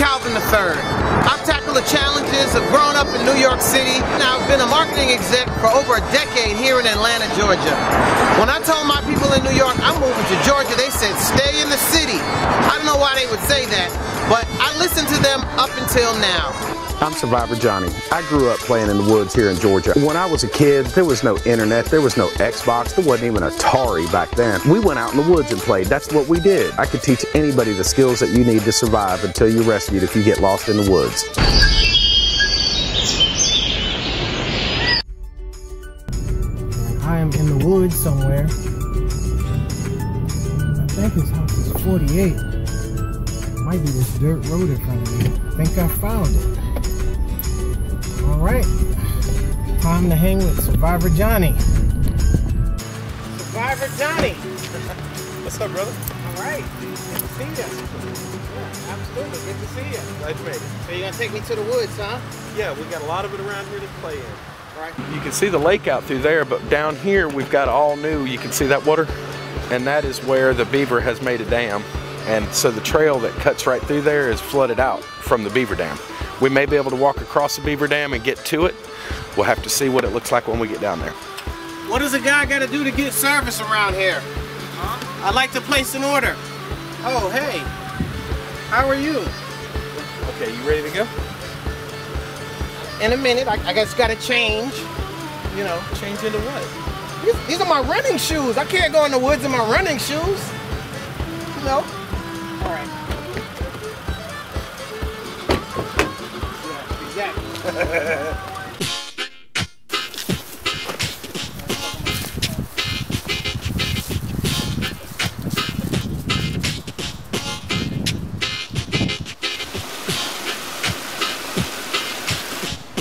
Calvin III. I've tackled the challenges of growing up in New York City, and I've been a marketing exec for over a decade here in Atlanta, Georgia. When I told my people in New York I'm moving to Georgia, they said stay in the city. I don't know why they would say that, but I listened to them up until now. I'm Survivor Johnny. I grew up playing in the woods here in Georgia. When I was a kid, there was no internet, there was no Xbox, there wasn't even Atari back then. We went out in the woods and played. That's what we did. I could teach anybody the skills that you need to survive until you're rescued if you get lost in the woods. I am in the woods somewhere. I think his house is 48. Might be this dirt road in front of me. I think I found it. Alright, time to hang with Survivor Johnny. Survivor Johnny! What's up, brother? Alright, good to see you. Yeah, absolutely, good to see you. Glad you made it. So you're going to take me to the woods, huh? Yeah, we got a lot of it around here to play in. Right. You can see the lake out through there, but down here we've got all new. You can see that water? And that is where the beaver has made a dam. And so the trail that cuts right through there is flooded out from the beaver dam. We may be able to walk across the beaver dam and get to it. We'll have to see what it looks like when we get down there. What does a guy got to do to get service around here? Huh? I'd like to place an order. Oh, hey. How are you? Okay, you ready to go? In a minute. I guess got to change. You know. Change into what? These are my running shoes. I can't go in the woods in my running shoes. You know? All right. Yeah, exactly.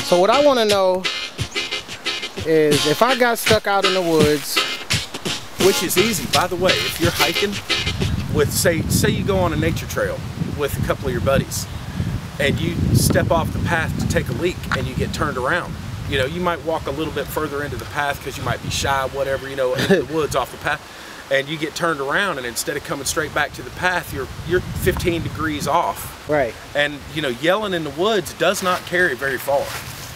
So what I want to know is if I got stuck out in the woods. Which is easy, by the way. If you're hiking with, say you go on a nature trail with a couple of your buddies and you step off the path to take a leak and you get turned around. You know, you might walk a little bit further into the path because you might be shy, whatever, you know, into the woods off the path, and you get turned around, and instead of coming straight back to the path, you're 15 degrees off. Right. And, you know, yelling in the woods does not carry very far.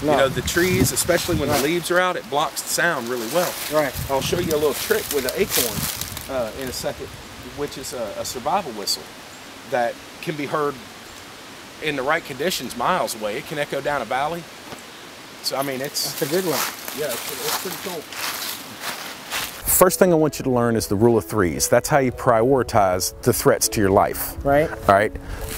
No. You know, the trees, especially when the leaves are out, it blocks the sound really well. Right. I'll show you a little trick with an acorn in a second, which is a survival whistle that can be heard in the right conditions miles away. It can echo down a valley. So, I mean, that's a good one. Yeah, it's pretty cool. First thing I want you to learn is the rule of threes. That's how you prioritize the threats to your life. Right. All right.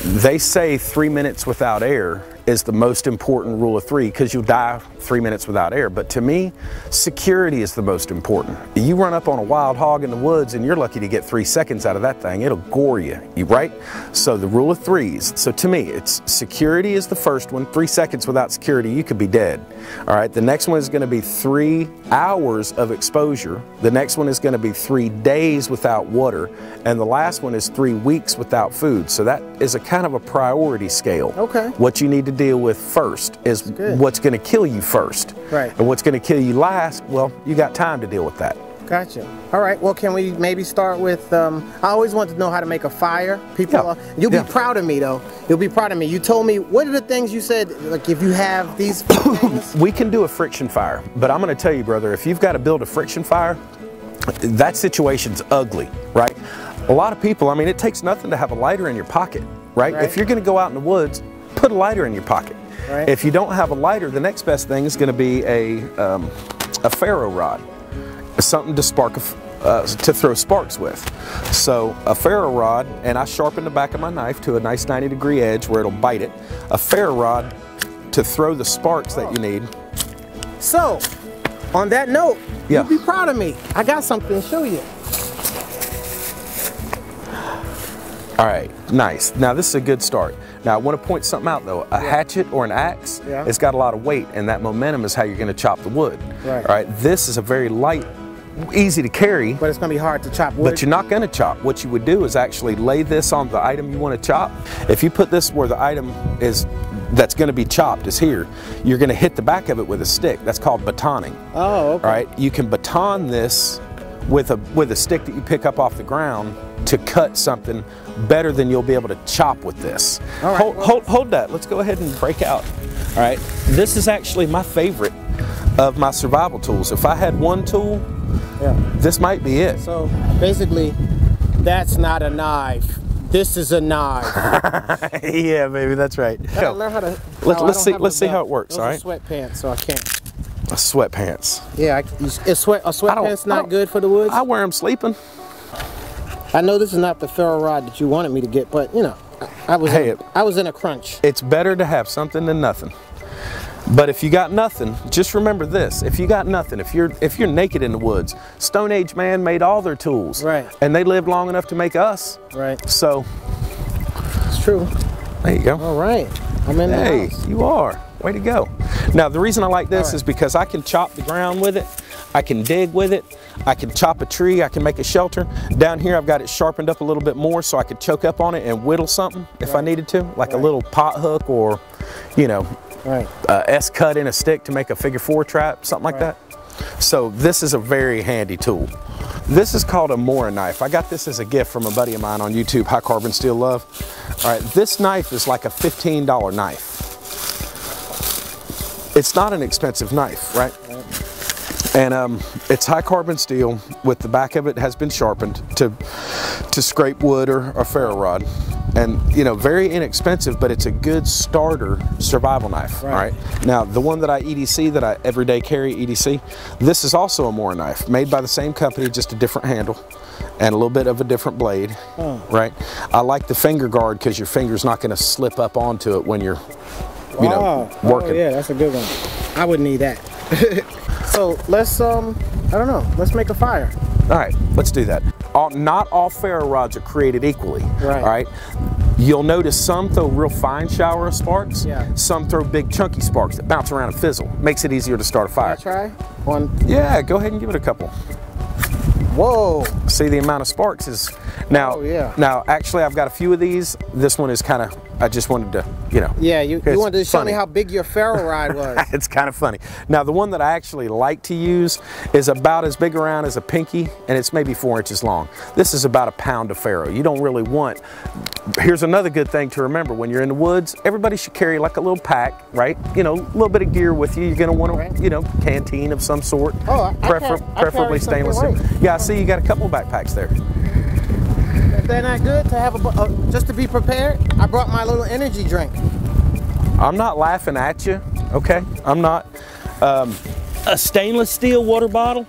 They say 3 minutes without air is the most important rule of three because you'll die 3 minutes without air. But to me, security is the most important. You run up on a wild hog in the woods and you're lucky to get 3 seconds out of that thing. It'll gore you, right? So the rule of threes. So to me, it's security is the first one. 3 seconds without security, you could be dead. All right. The next one is going to be 3 hours of exposure. The next one is going to be 3 days without water. And the last one is 3 weeks without food. So that is a kind of a priority scale. Okay. What you need to deal with first is what's going to kill you first. Right. And what's going to kill you last, well, you got time to deal with that. Gotcha. All right. Well, can we maybe start with, I always want to know how to make a fire. People, you'll be proud of me, though. You'll be proud of me. You told me, what are the things you said, like if you have these things? We can do a friction fire, but I'm going to tell you, brother, if you've got to build a friction fire, that situation's ugly, right? A lot of people, I mean, it takes nothing to have a lighter in your pocket, right? If you're going to go out in the woods, put a lighter in your pocket. Right. If you don't have a lighter, the next best thing is going to be a ferro rod, something to spark, to throw sparks with. So a ferro rod, and I sharpen the back of my knife to a nice 90-degree edge where it'll bite it. A ferro rod to throw the sparks that you need. So, on that note, you'll be proud of me. I got something to show you. All right, nice. Now this is a good start. Now I want to point something out though. A hatchet or an axe, it's got a lot of weight, and that momentum is how you're going to chop the wood. Right. All right, this is a very light, easy to carry. But it's going to be hard to chop wood. But you're not going to chop. What you would do is actually lay this on the item you want to chop. If you put this where the item is that's going to be chopped is here, you're going to hit the back of it with a stick. That's called batoning. Oh, okay. All right, you can baton this with a stick that you pick up off the ground to cut something better than you'll be able to chop with this. All right, Hold that. Let's go ahead and break out. All right. This is actually my favorite of my survival tools. If I had one tool, this might be it. So basically, that's not a knife. This is a knife. Yeah, baby, that's right. I learn how to. Let's see how it works. Those all are right. Sweatpants, so I can't. Sweatpants. Yeah, sweatpants not good for the woods. I wear them sleeping. I know this is not the ferro rod that you wanted me to get, but you know, I was in a crunch. It's better to have something than nothing. But if you got nothing, just remember this: if you got nothing, if you're naked in the woods, Stone Age man made all their tools, right? And they lived long enough to make us, right? So it's true. There you go. All right, I'm in the house. Hey, you are. Way to go. Now the reason I like this is because I can chop the ground with it, I can dig with it, I can chop a tree, I can make a shelter. Down here I've got it sharpened up a little bit more so I could choke up on it and whittle something if I needed to, like a little pot hook or, you know, S-cut in a stick to make a figure-4 trap, something like that. So this is a very handy tool. This is called a Mora knife. I got this as a gift from a buddy of mine on YouTube, High Carbon Steel Love. All right, this knife is like a $15 knife. It's not an expensive knife, right? And it's high carbon steel. With the back of it has been sharpened to scrape wood or a ferro rod. And you know, very inexpensive, but it's a good starter survival knife. Right. Now, the one that I EDC, that I everyday carry EDC, this is also a Mora knife, made by the same company, just a different handle and a little bit of a different blade. Right. I like the finger guard because your finger's not going to slip up onto it when you're, you know, working. Oh, yeah, that's a good one. I would need that. So let's I don't know, let's make a fire. All right, let's do that. Not all ferro rods are created equally. Right. All right. You'll notice some throw real fine shower of sparks. Yeah. Some throw big chunky sparks that bounce around and fizzle. Makes it easier to start a fire. Can I try one? Yeah, go ahead and give it a couple. Whoa. See, the amount of sparks is now. Oh, yeah. Now, actually, I've got a few of these. This one is kind of, I just wanted to, you know. Yeah, you wanted to show funny. me how big your ferro rod was. It's kind of funny. Now, the one that I actually like to use is about as big around as a pinky, and it's maybe 4 inches long. This is about a pound of ferro. You don't really want. Here's another good thing to remember: when you're in the woods, everybody should carry like a little pack, right? You know, a little bit of gear with you. You're gonna want a, you know, canteen of some sort. Oh, preferably stainless steel. Yeah, I see you got a couple backpacks there. If they're not good to have just to be prepared, I brought my little energy drink. I'm not laughing at you, okay? I'm not. A stainless steel water bottle.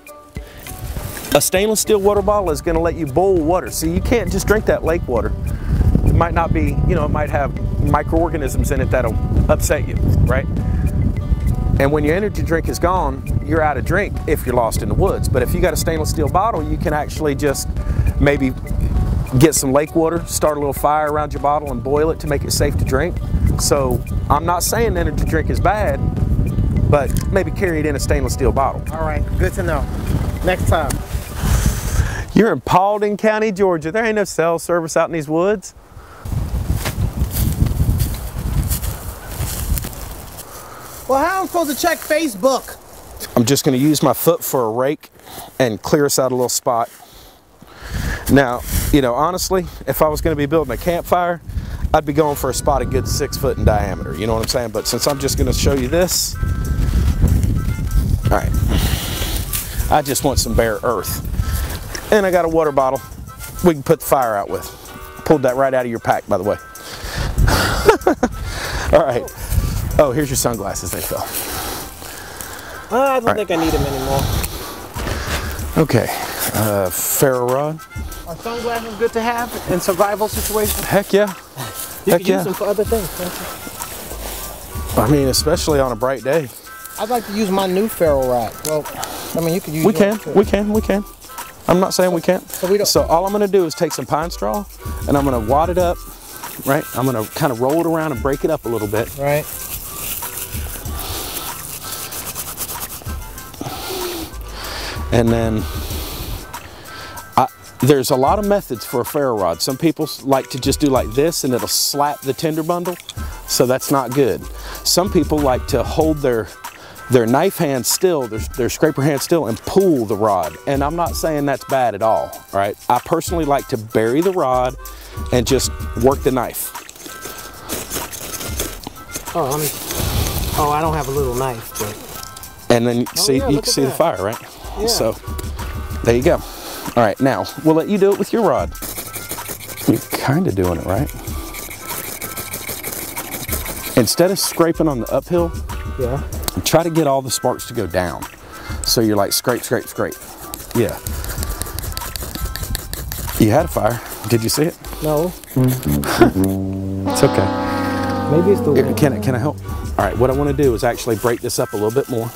A stainless steel water bottle is going to let you boil water. So you can't just drink that lake water. It might not be, you know, it might have microorganisms in it that'll upset you, right? And when your energy drink is gone, you're out of drink if you're lost in the woods. But if you got a stainless steel bottle, you can actually just maybe get some lake water, start a little fire around your bottle and boil it to make it safe to drink. So I'm not saying energy drink is bad, but maybe carry it in a stainless steel bottle. All right, good to know. Next time. You're in Paulding County, Georgia. There ain't no cell service out in these woods. Well, how am I supposed to check Facebook? I'm just going to use my foot for a rake and clear us out a little spot. Now, you know, honestly, if I was going to be building a campfire, I'd be going for a spot a good 6 foot in diameter. You know what I'm saying? But since I'm just going to show you this, all right, I just want some bare earth. And I got a water bottle we can put the fire out with. Pulled that right out of your pack, by the way. All right. Oh, here's your sunglasses. They fell. I don't think I need them anymore. Okay. Ferro rod. Are sunglasses good to have in survival situations? Heck yeah. You can use them for other things, can't you? I mean, especially on a bright day. I'd like to use my new ferro rod. Well, I mean, you could use We can. I'm not saying we can't. So all I'm going to do is take some pine straw and I'm going to wad it up, right? I'm going to kind of roll it around and break it up a little bit. Right. And then there's a lot of methods for a ferro rod. Some people like to just do like this and it'll slap the tinder bundle, so that's not good. Some people like to hold their their knife hand still, their scraper hand still, and pull the rod. And I'm not saying that's bad at all, right? I personally like to bury the rod and just work the knife. Oh, I don't have a little knife, but. And then you can see the fire, right? Yeah. So there you go. All right, now we'll let you do it with your rod. You're kind of doing it right. Instead of scraping on the uphill, yeah, try to get all the sparks to go down. So you're like scrape, scrape, scrape. Yeah. You had a fire. Did you see it? No. It's okay. Maybe it's the wind. Can I help? All right, what I want to do is actually break this up a little bit more.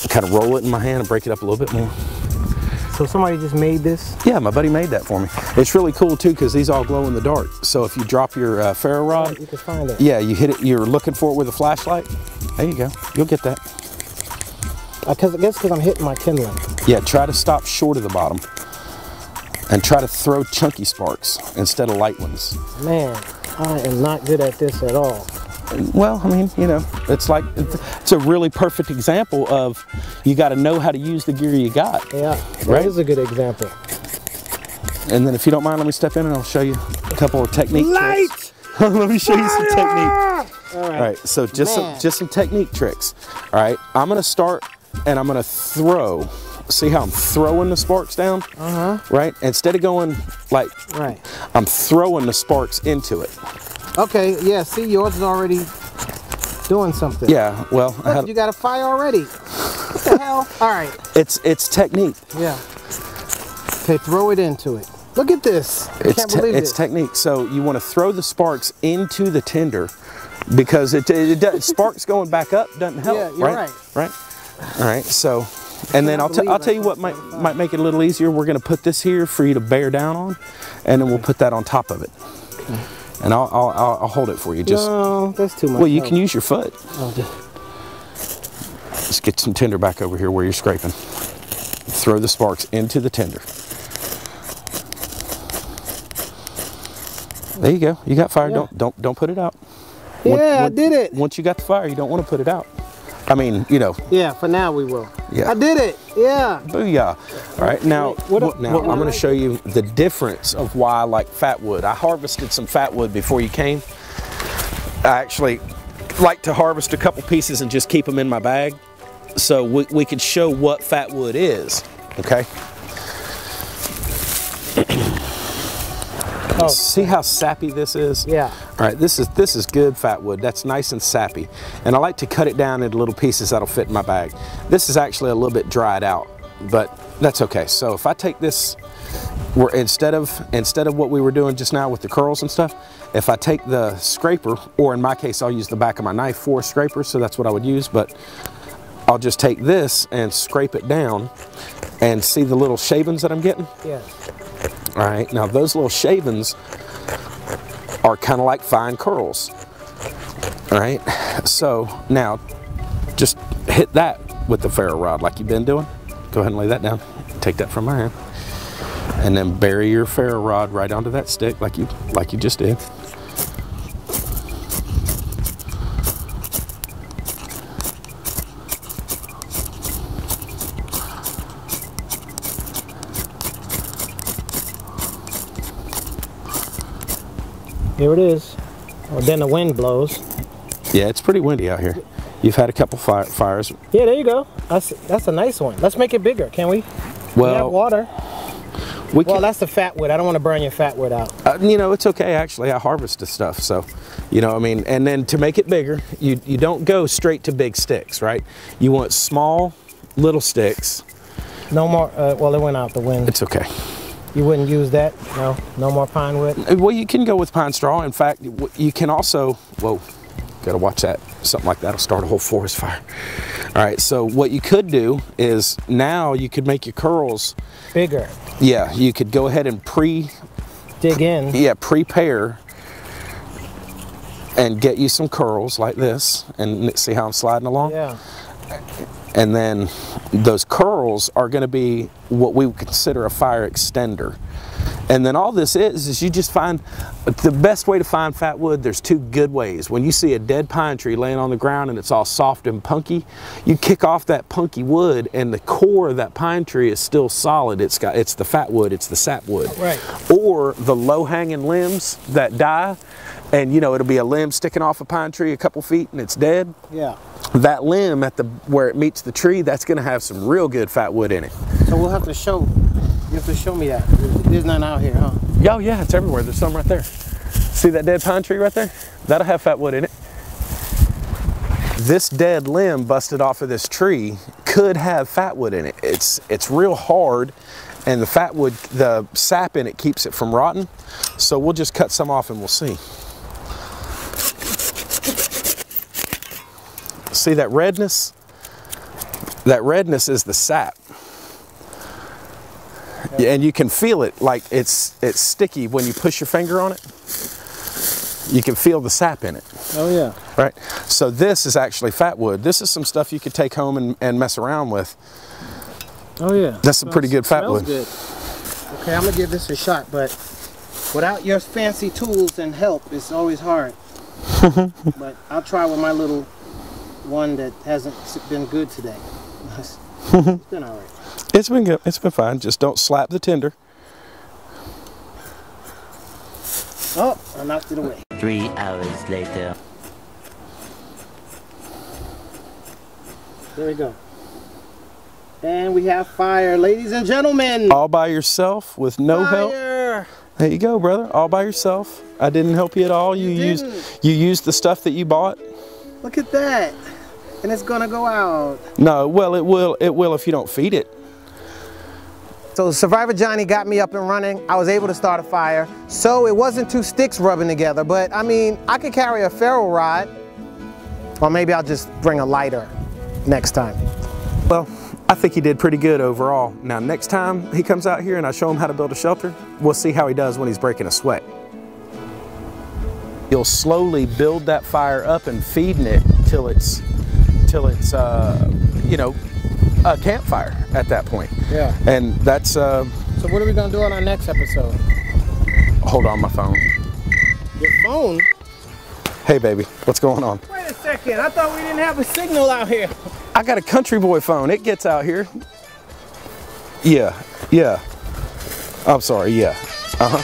Kind of roll it in my hand and break it up a little bit more. So somebody just made this? Yeah, my buddy made that for me. It's really cool too because these all glow in the dark. So if you drop your ferro rod, you can find it. Yeah, you hit it. You're looking for it with a flashlight. There you go. You'll get that. I guess because I'm hitting my kindling. Yeah, try to stop short of the bottom, and try to throw chunky sparks instead of light ones. Man, I am not good at this at all. Well, I mean, you know, it's like, it's a really perfect example of you got to know how to use the gear you got. Yeah, right? That is a good example. And then if you don't mind, let me step in and I'll show you a couple of technique tricks. Light! Let me show you some technique. All right, so just some technique tricks. All right, I'm gonna start and I'm gonna throw. See how I'm throwing the sparks down? Right? Instead of going like, I'm throwing the sparks into it. Okay, yeah, see, yours is already doing something. Yeah, well, look, you got a fire already. What the hell? All right. It's technique. Yeah. Okay, throw it into it. Look at this. I can't believe it's technique. So you want to throw the sparks into the tinder because it does, sparks going back up doesn't help. Yeah, you're right. Right. All right. So, and then I'll tell you what might make it a little easier. We're going to put this here for you to bear down on, and then we'll put that on top of it. Okay. And I'll hold it for you. Just no, that's too much. Well, you can use your foot. Oh, Let's get some tinder back over here where you're scraping. Throw the sparks into the tinder. There you go. You got fire. Yeah. Don't put it out. Yeah, I did it. Once you got the fire, you don't want to put it out. I mean, you know. Yeah, for now we will. Yeah. I did it. Yeah. Booyah. All right, now, I'm going to show you the difference of why I like fat wood. I harvested some fat wood before you came. I actually like to harvest a couple pieces and just keep them in my bag so we could show what fat wood is, okay? Oh. See how sappy this is? Yeah. All right, this is good fat wood. That's nice and sappy. And I like to cut it down into little pieces that'll fit in my bag. This is actually a little bit dried out, but that's okay. So if I take this, instead of what we were doing just now with the curls and stuff, if I take the scraper, or in my case, I'll use the back of my knife for a scraper, so that's what I would use, but I'll just take this and scrape it down and see the little shavings that I'm getting? Yeah. All right, now those little shavings are kind of like fine curls. All right, so now just hit that with the ferro rod like you've been doing. Go ahead and lay that down. Take that from my hand. And then bury your ferro rod right onto that stick like you just did. Here it is. Well, then the wind blows. Yeah, it's pretty windy out here. You've had a couple fires. Yeah, there you go. That's a nice one. Let's make it bigger, can we? Well, we have water. Well, that's the fat wood. I don't want to burn your fat wood out. You know, it's okay, actually. I harvest the stuff, so, you know, I mean, and then to make it bigger, you don't go straight to big sticks, right? You want small, little sticks. No more, well, it went out the wind. It's okay. You wouldn't use that? No? No more pine wood? Well, you can go with pine straw. In fact, you can also, whoa, gotta watch that. Something like that'll start a whole forest fire. All right, so what you could do is now you could make your curls bigger. Yeah, you could go ahead and dig in. Yeah, prepare and get you some curls like this, and see how I'm sliding along? Yeah. And then those curls are going to be what we would consider a fire extender. And then all this is you just find, the best way to find fat wood, there's two good ways. When you see a dead pine tree laying on the ground and it's all soft and punky, you kick off that punky wood and the core of that pine tree is still solid. It's the fat wood, it's the sap wood. Right. Or the low hanging limbs that die, and you know, it'll be a limb sticking off a pine tree a couple feet and it's dead. Yeah. That limb where it meets the tree, that's gonna have some real good fat wood in it. So we'll have to show, you have to show me that. There's none out here, huh? Oh yeah, it's everywhere. There's some right there. See that dead pine tree right there? That'll have fat wood in it. This dead limb busted off of this tree could have fat wood in it. It's real hard, and the fat wood, the sap in it keeps it from rotting. So we'll just cut some off and we'll see. See that redness? That redness is the sap. Yeah, and you can feel it, like it's sticky when you push your finger on it. You can feel the sap in it. Oh yeah. Right? So this is actually fat wood. This is some stuff you could take home and mess around with. Oh yeah. That's some pretty good fat wood. Good. Okay, I'm gonna give this a shot, but without your fancy tools and help, it's always hard. But I'll try with my little one that hasn't been good today. It's been all right. It's been good. It's been fine. Just don't slap the tinder. Oh, I knocked it away. 3 hours later. There we go. And we have fire, ladies and gentlemen. All by yourself with no help. There you go, brother. All by yourself. I didn't help you at all. You used the stuff that you bought. Look at that. And it's gonna go out. No, well, it will if you don't feed it. So Survivor Johnny got me up and running. I was able to start a fire. So it wasn't two sticks rubbing together, but I mean, I could carry a ferro rod, or maybe I'll just bring a lighter next time. Well, I think he did pretty good overall. Now, next time he comes out here and I show him how to build a shelter, we'll see how he does when he's breaking a sweat. You'll slowly build that fire up and feeding it till it's you know, a campfire at that point. Yeah. And that's So what are we gonna do on our next episode? Hold on my phone. Your phone? Hey baby, what's going on? Wait a second, I thought we didn't have a signal out here. I got a country boy phone. It gets out here. Yeah. I'm sorry, yeah. Uh-huh.